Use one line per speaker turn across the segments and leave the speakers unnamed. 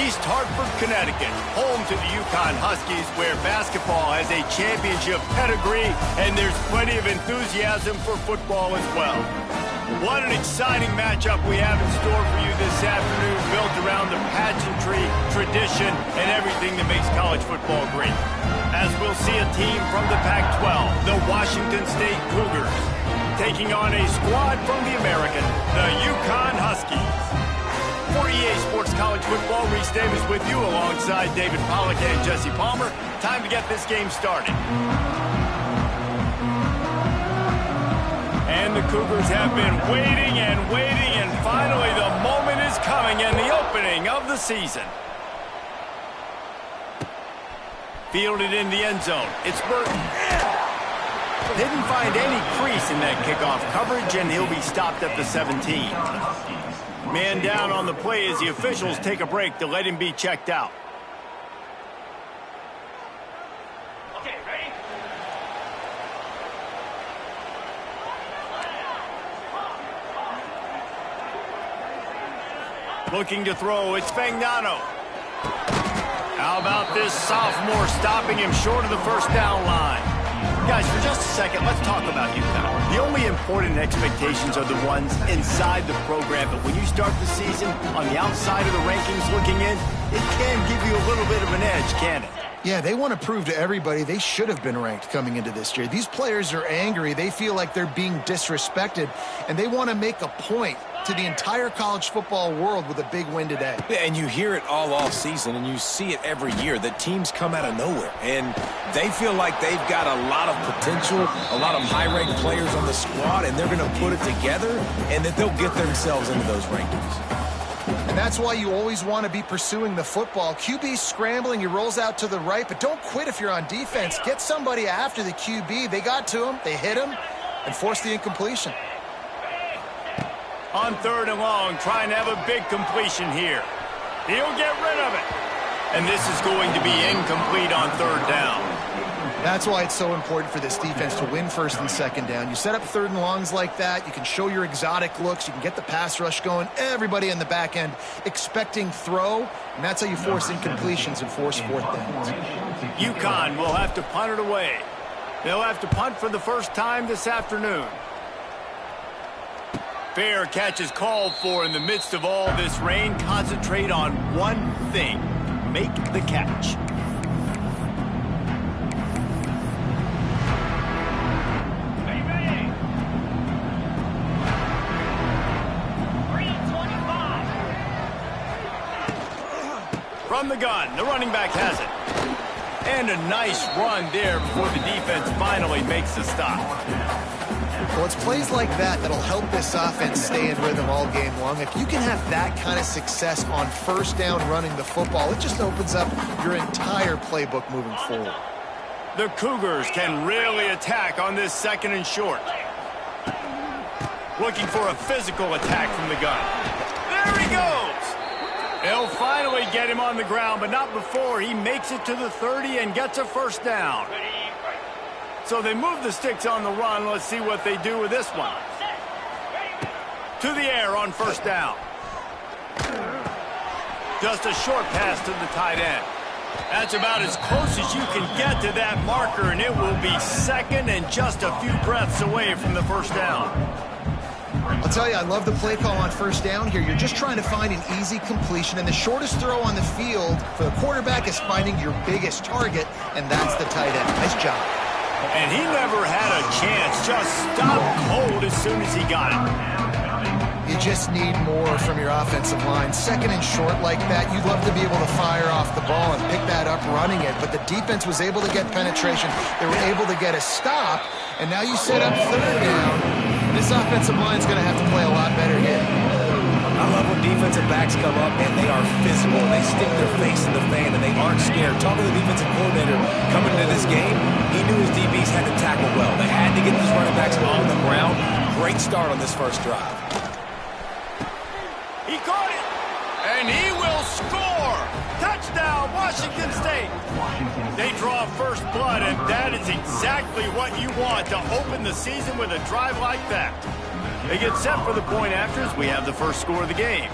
East Hartford, Connecticut, home to the Yukon Huskies, where basketball has a championship pedigree and there's plenty of enthusiasm for football as well. What an exciting matchup we have in store for you this afternoon, built around the pageantry, tradition, and everything that makes college football great. As we'll see a team from the Pac-12, the Washington State Cougars, taking on a squad from the American, the Yukon Huskies. For EA Sports College Football, Reese Davis with you alongside David Pollack and Jesse Palmer. Time to get this game started. And the Cougars have been waiting, and finally the moment is coming and the opening of the season. Fielded in the end zone. It's Burton. Didn't find any crease in that kickoff coverage, and he'll be stopped at the 17. Man down on the play as the officials take a break to let him be checked out.
Okay, ready?
Looking to throw, it's Fagnano. How about this sophomore stopping him short of the first down line? Guys, for just a second, let's talk about UConn. The only important expectations are the ones inside the program, but when you start the season on the outside of the rankings looking in, it can give you a little bit of an edge, can it?
Yeah, they want to prove to everybody they should have been ranked coming into this year. These players are angry. They feel like they're being disrespected, and they want to make a point to the entire college football world with a big win today.
Yeah, and you hear it all off season, and you see it every year. The teams come out of nowhere, and they feel like they've got a lot of potential, a lot of high-ranked players on the squad, and they're going to put it together, and that they'll get themselves into those rankings.
And that's why you always want to be pursuing the football. QB's scrambling, he rolls out to the right, but don't quit if you're on defense. Get somebody after the QB. They got to him, they hit him, and forced the incompletion.
On third and long, trying to have a big completion here. He'll get rid of it. And this is going to be incomplete on third down.
That's why it's so important for this defense to win first and second down. You set up third and longs like that, you can show your exotic looks, you can get the pass rush going, everybody in the back end expecting throw, and that's how you force incompletions and force fourth downs.
UConn will have to punt it away. They'll have to punt for the first time this afternoon. Fair catch is called for in the midst of all this rain. Concentrate on one thing. Make the catch. From the gun, the running back has it. And a nice run there before the defense finally makes the stop.
Well, it's plays like that that'll help this offense stay in rhythm all game long. If you can have that kind of success on first down running the football, it just opens up your entire playbook moving forward.
The Cougars can really attack on this second and short. Looking for a physical attack from the gun. There he goes! They'll finally get him on the ground, but not before he makes it to the 30 and gets a first down. So they move the sticks on the run. Let's see what they do with this one. To the air on first down. Just a short pass to the tight end. That's about as close as you can get to that marker, and it will be second and just a few breaths away from the first down.
I'll tell you, I love the play call on first down here. You're just trying to find an easy completion, and the shortest throw on the field for the quarterback is finding your biggest target, and that's the tight end. Nice job.
And he never had a chance. Just stopped cold as soon as he got it.
You just need more from your offensive line. Second and short like that, you'd love to be able to fire off the ball and pick that up running it, but the defense was able to get penetration. They were able to get a stop, and now you set up third down. This offensive line's going to have to play a lot better here.
I love when defensive backs come up and they are physical. They stick their face in the fan and they aren't scared. Talking to the defensive coordinator coming into this game, he knew his DBs had to tackle well. They had to get these running backs on the ground. Great start on this first drive.
He caught it, and he will score. Touchdown, Washington State. They draw first blood, and that is exactly what you want to open the season with a drive like that. They get set for the point after as we have the first score of the game.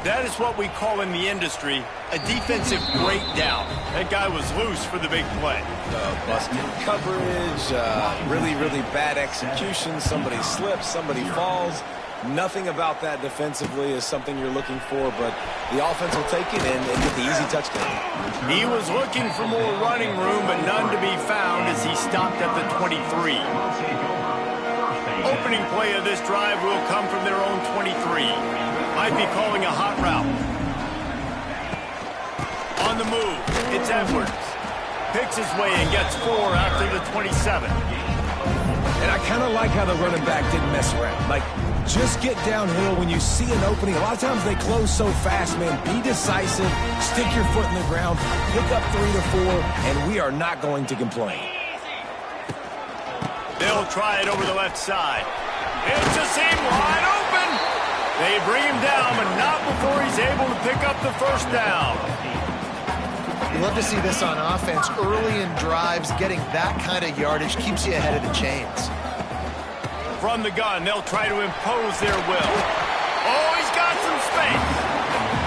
That is what we call in the industry a defensive breakdown. That guy was loose for the big play.
Busted coverage, really, really bad execution. Somebody slips, somebody falls. Nothing about that defensively is something you're looking for, but the offense will take it and get the easy touchdown.
He was looking for more running room, but none to be found as he stopped at the 23. Opening play of this drive will come from their own 23. Might be calling a hot route. On the move, it's Edwards. Picks his way and gets 4 after the 27.
And I kind of like how the running back didn't mess around. Like, just get downhill when you see an opening. A lot of times they close so fast, man. Be decisive, stick your foot in the ground, pick up 3 to 4, and we are not going to complain.
They'll try it over the left side. It's a seam wide open. They bring him down, but not before he's able to pick up the first down.
You love to see this on offense. Early in drives, getting that kind of yardage keeps you ahead of the chains.
From the gun, they'll try to impose their will. Oh, he's got some space.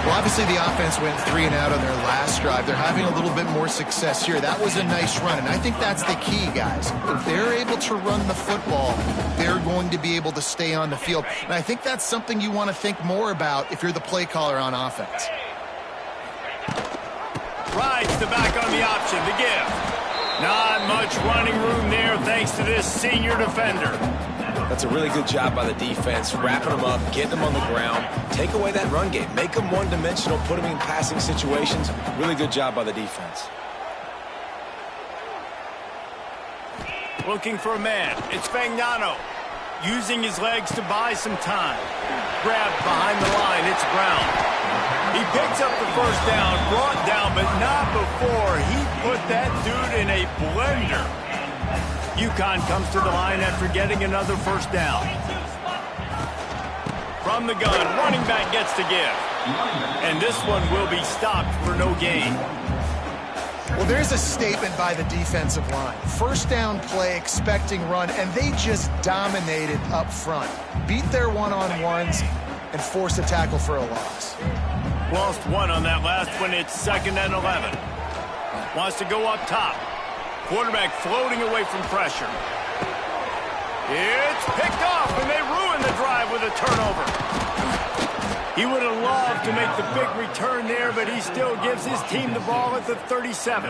Well, obviously the offense went 3 and out on their last drive. They're having a little bit more success here. That was a nice run, and I think that's the key, guys. If they're able to run the football, they're going to be able to stay on the field. And I think that's something you want to think more about if you're the play caller on offense.
Rides the back on the option, the give. Not much running room there thanks to this senior defender.
That's a really good job by the defense, wrapping them up, getting them on the ground, take away that run game, make them one-dimensional, put them in passing situations. Really good job by the defense.
Looking for a man. It's Fagnano. Using his legs to buy some time. Grabbed behind the line. It's Brown. He picks up the first down, brought down, but not before he put that dude in a blender. UConn comes to the line after getting another first down. From the gun, running back gets the give. And this one will be stopped for no gain.
Well, there's a statement by the defensive line. First down play, expecting run, and they just dominated up front. Beat their one-on-ones and force a tackle for a loss.
Lost one on that last one. It's 2nd and 11. Wants to go up top. Quarterback floating away from pressure. It's picked off, and they ruin the drive with a turnover. He would have loved to make the big return there, but he still gives his team the ball at the 37.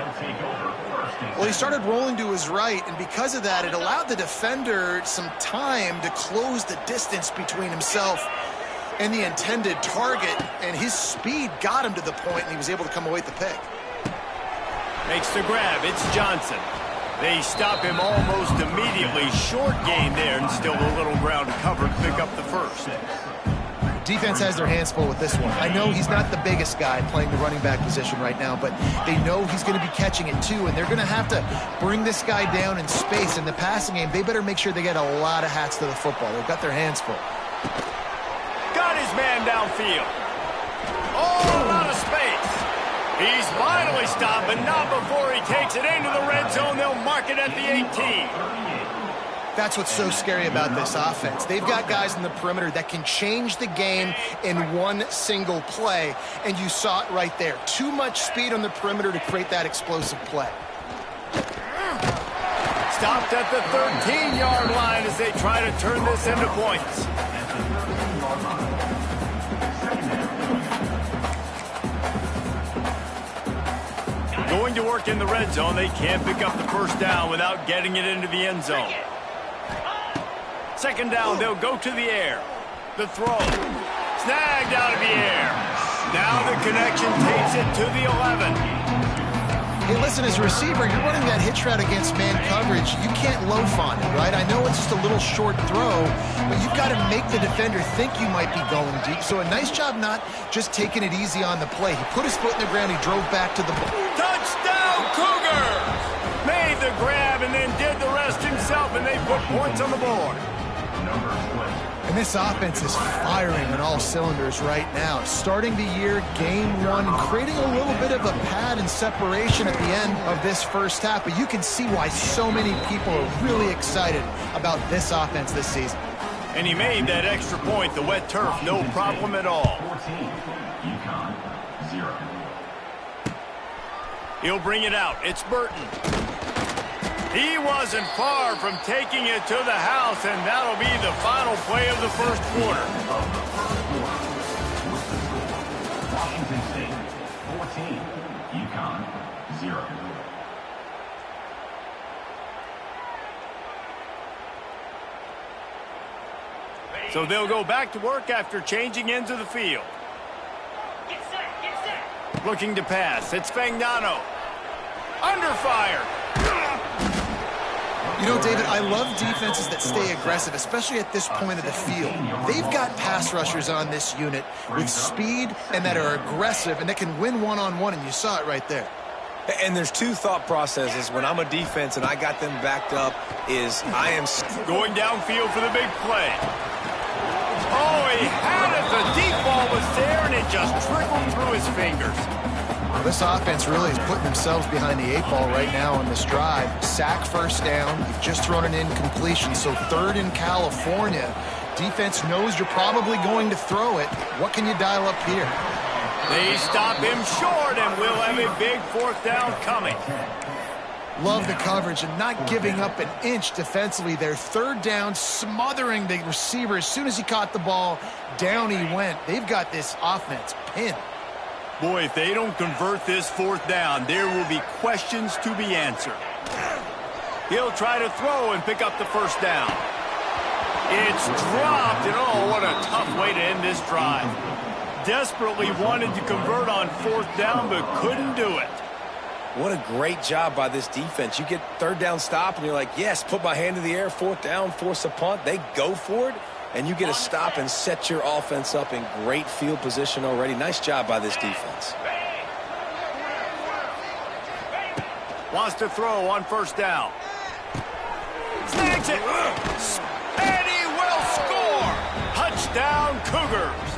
Well, he started rolling to his right, and because of that, it allowed the defender some time to close the distance between himself and the intended target, and his speed got him to the point, and he was able to come away with the pick.
Makes the grab. It's Johnson. They stop him almost immediately. Short gain there, and still a little ground covered to pick up the first.
Defense has their hands full with this one. I know he's not the biggest guy playing the running back position right now, but they know he's going to be catching it too, and they're going to have to bring this guy down in space. In the passing game, they better make sure they get a lot of hats to the football. They've got their hands full.
Got his man downfield. Oh, a lot of space. He's finally stopped, but not before he takes it into the red zone. They'll mark it at the 18.
That's what's so scary about this offense. They've got guys in the perimeter that can change the game in one single play, and you saw it right there. Too much speed on the perimeter to create that explosive play.
Stopped at the 13-yard line as they try to turn this into points. Going to work in the red zone. They can't pick up the first down without getting it into the end zone. 2nd down, they'll go to the air. The throw. Snagged out of the air. Now the connection takes it to the 11.
Hey, listen, as a receiver, you're running that hitch route against man coverage. You can't loaf on it, right? I know it's just a little short throw, but you've got to make the defender think you might be going deep. So a nice job not just taking it easy on the play. He put his foot in the ground. He drove back to the ball.
Touchdown, Cougars! Made the grab and then did the rest himself, and they put points on the board.
And this offense is firing on all cylinders right now. Starting the year, game one, creating a little bit of a pad and separation at the end of this first half. But you can see why so many people are really excited about this offense this season.
And he made that extra point, the wet turf, no problem at all. He'll bring it out. It's Burton. He wasn't far from taking it to the house, and that'll be the final play of the first quarter.
Washington State 14, UConn 0.
So they'll go back to work after changing into the field.
Get set, get set.
Looking to pass. It's Fagnano. Under fire.
You know, David, I love defenses that stay aggressive, especially at this point of the field. They've got pass rushers on this unit with speed and that are aggressive and that can win one-on-one, and you saw it right there.
And there's two thought processes when I'm a defense and I got them backed up is I am
going downfield for the big play. Oh, he had it. The deep ball was there, and it just trickled through his fingers.
Well, this offense really is putting themselves behind the 8 ball right now on this drive. Sack first down. You've just thrown an incompletion, so 3rd in California. Defense knows you're probably going to throw it. What can you dial up here?
They stop him short, and we'll have a big 4th down coming.
Love the coverage and not giving up an inch defensively. Their 3rd down, smothering the receiver. As soon as he caught the ball, down he went. They've got this offense pinned.
Boy, if they don't convert this 4th down, there will be questions to be answered. He'll try to throw and pick up the 1st down. It's dropped, and oh, what a tough way to end this drive. Desperately wanted to convert on 4th down, but couldn't do it.
What a great job by this defense. You get 3rd down stop, and you're like, yes, put my hand in the air, 4th down, force a punt. They go for it, and you get a stop and set your offense up in great field position already. Nice job by this defense.
Wants to throw on 1st down. Snags it. And he will score. Touchdown, Cougars.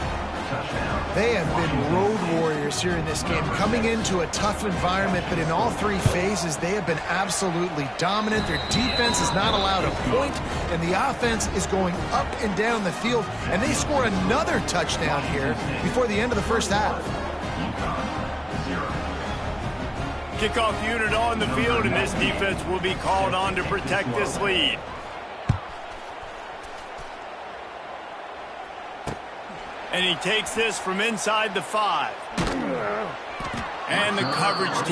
They have been road warriors here in this game, coming into a tough environment, but in all 3 phases, they have been absolutely dominant. Their defense is not allowed a point, and the offense is going up and down the field, and they score another touchdown here before the end of the 1st half.
Kickoff unit on the field, and this defense will be called on to protect this lead. And he takes this from inside the 5. And the coverage team